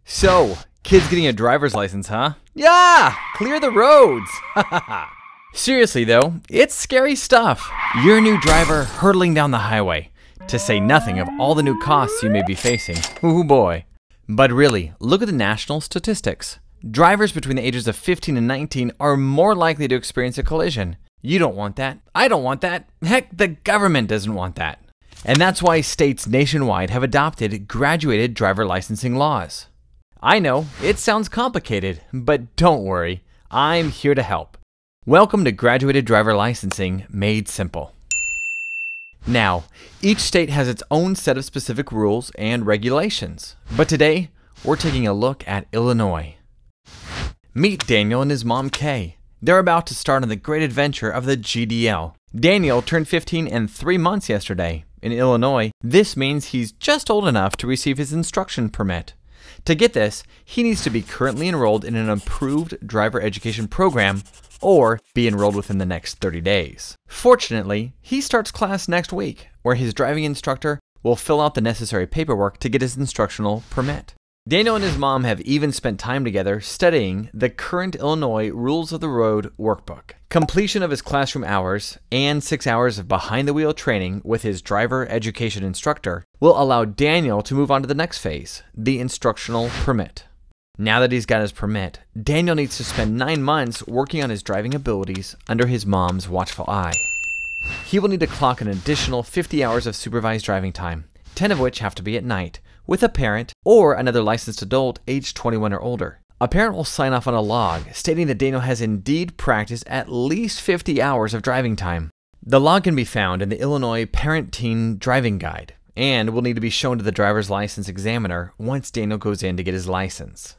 So, kids getting a driver's license, huh? Yeah! Clear the roads! Seriously though, it's scary stuff. You're a new driver hurtling down the highway, to say nothing of all the new costs you may be facing. Ooh boy. But really, look at the national statistics. Drivers between the ages of 15 and 19 are more likely to experience a collision. You don't want that. I don't want that. Heck, the government doesn't want that. And that's why states nationwide have adopted graduated driver licensing laws. I know, it sounds complicated, but don't worry, I'm here to help. Welcome to Graduated Driver Licensing Made Simple. Now, each state has its own set of specific rules and regulations, but today we're taking a look at Illinois. Meet Daniel and his mom Kay. They're about to start on the great adventure of the GDL. Daniel turned 15 and 3 months yesterday. In Illinois, this means he's just old enough to receive his instruction permit. To get this, he needs to be currently enrolled in an approved driver education program or be enrolled within the next 30 days. Fortunately, he starts class next week, where his driving instructor will fill out the necessary paperwork to get his instructional permit. Daniel and his mom have even spent time together studying the current Illinois Rules of the Road workbook. Completion of his classroom hours and 6 hours of behind-the-wheel training with his driver education instructor will allow Daniel to move on to the next phase, the instructional permit. Now that he's got his permit, Daniel needs to spend 9 months working on his driving abilities under his mom's watchful eye. He will need to clock an additional 50 hours of supervised driving time, 10 of which have to be at night, with a parent or another licensed adult aged 21 or older. A parent will sign off on a log stating that Daniel has indeed practiced at least 50 hours of driving time. The log can be found in the Illinois Parent-Teen Driving Guide and will need to be shown to the driver's license examiner once Daniel goes in to get his license.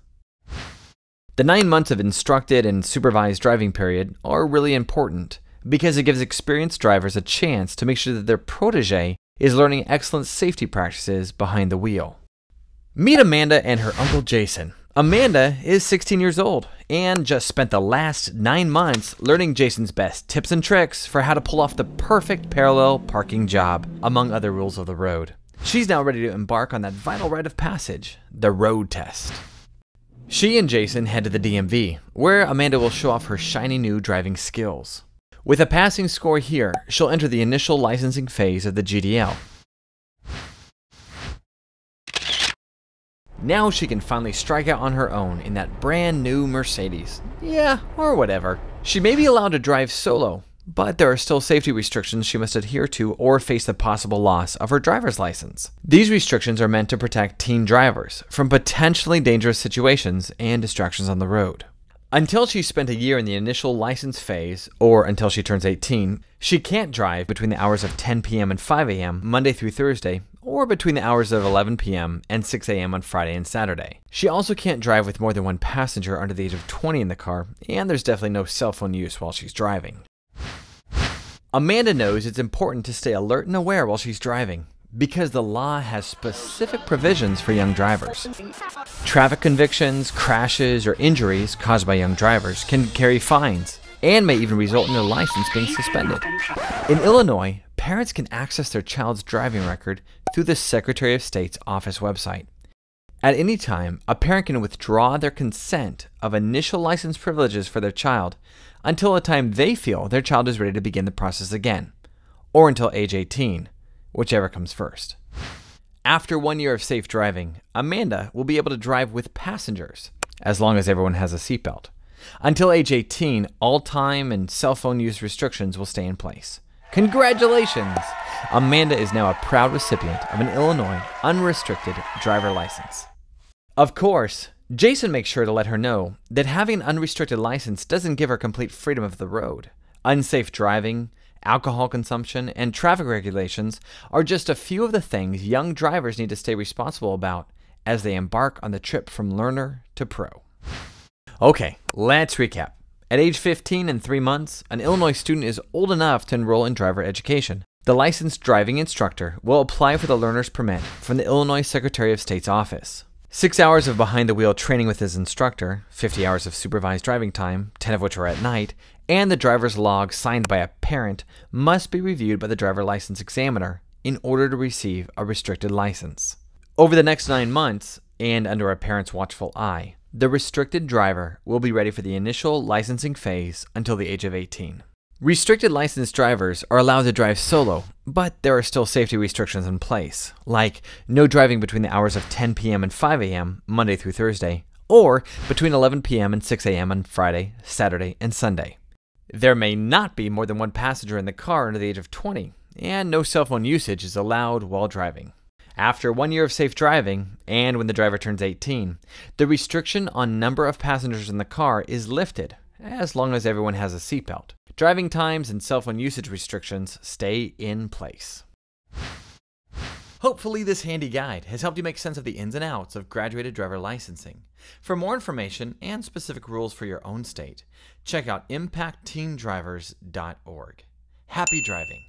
The 9 months of instructed and supervised driving period are really important because it gives experienced drivers a chance to make sure that their protege is learning excellent safety practices behind the wheel. Meet Amanda and her uncle Jason. Amanda is 16 years old and just spent the last 9 months learning Jason's best tips and tricks for how to pull off the perfect parallel parking job, among other rules of the road. She's now ready to embark on that vital rite of passage, the road test. She and Jason head to the DMV, where Amanda will show off her shiny new driving skills. With a passing score here, she'll enter the initial licensing phase of the GDL. Now she can finally strike out on her own in that brand new Mercedes. Yeah, or whatever. She may be allowed to drive solo, but there are still safety restrictions she must adhere to or face the possible loss of her driver's license. These restrictions are meant to protect teen drivers from potentially dangerous situations and distractions on the road. Until she's spent a year in the initial license phase, or until she turns 18, she can't drive between the hours of 10 p.m. and 5 a.m. Monday through Thursday, or between the hours of 11 p.m. and 6 a.m. on Friday and Saturday. She also can't drive with more than one passenger under the age of 20 in the car, and there's definitely no cell phone use while she's driving. Amanda knows it's important to stay alert and aware while she's driving, because the law has specific provisions for young drivers. Traffic convictions, crashes, or injuries caused by young drivers can carry fines and may even result in their license being suspended. In Illinois, parents can access their child's driving record through the Secretary of State's office website. At any time, a parent can withdraw their consent of initial license privileges for their child until the time they feel their child is ready to begin the process again, or until age 18. Whichever comes first. After 1 year of safe driving, Amanda will be able to drive with passengers, as long as everyone has a seatbelt. Until age 18, all time and cell phone use restrictions will stay in place. Congratulations! Amanda is now a proud recipient of an Illinois unrestricted driver license. Of course, Jason makes sure to let her know that having an unrestricted license doesn't give her complete freedom of the road. Unsafe driving, alcohol consumption, and traffic regulations are just a few of the things young drivers need to stay responsible about as they embark on the trip from learner to pro. Okay, let's recap. At age 15 and 3 months, an Illinois student is old enough to enroll in driver education. The licensed driving instructor will apply for the learner's permit from the Illinois Secretary of State's office. 6 hours of behind-the-wheel training with his instructor, 50 hours of supervised driving time, 10 of which are at night, and the driver's log signed by a parent must be reviewed by the driver license examiner in order to receive a restricted license. Over the next 9 months, and under a parent's watchful eye, the restricted driver will be ready for the initial licensing phase until the age of 18. Restricted licensed drivers are allowed to drive solo, but there are still safety restrictions in place, like no driving between the hours of 10 p.m. and 5 a.m. Monday through Thursday, or between 11 p.m. and 6 a.m. on Friday, Saturday, and Sunday. There may not be more than one passenger in the car under the age of 20, and no cell phone usage is allowed while driving. After 1 year of safe driving, and when the driver turns 18, the restriction on number of passengers in the car is lifted, as long as everyone has a seatbelt. Driving times and cell phone usage restrictions stay in place. Hopefully this handy guide has helped you make sense of the ins and outs of graduated driver licensing. For more information and specific rules for your own state, check out impactteendrivers.org. Happy driving!